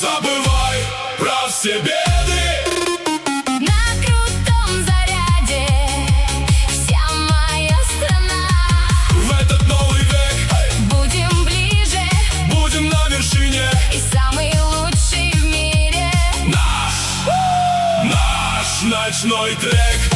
забывай про все беды. На крутом заряде вся моя страна. В этот новый век Будем ближе, будем на вершине. и самый лучший в мире. Наш ночной трек.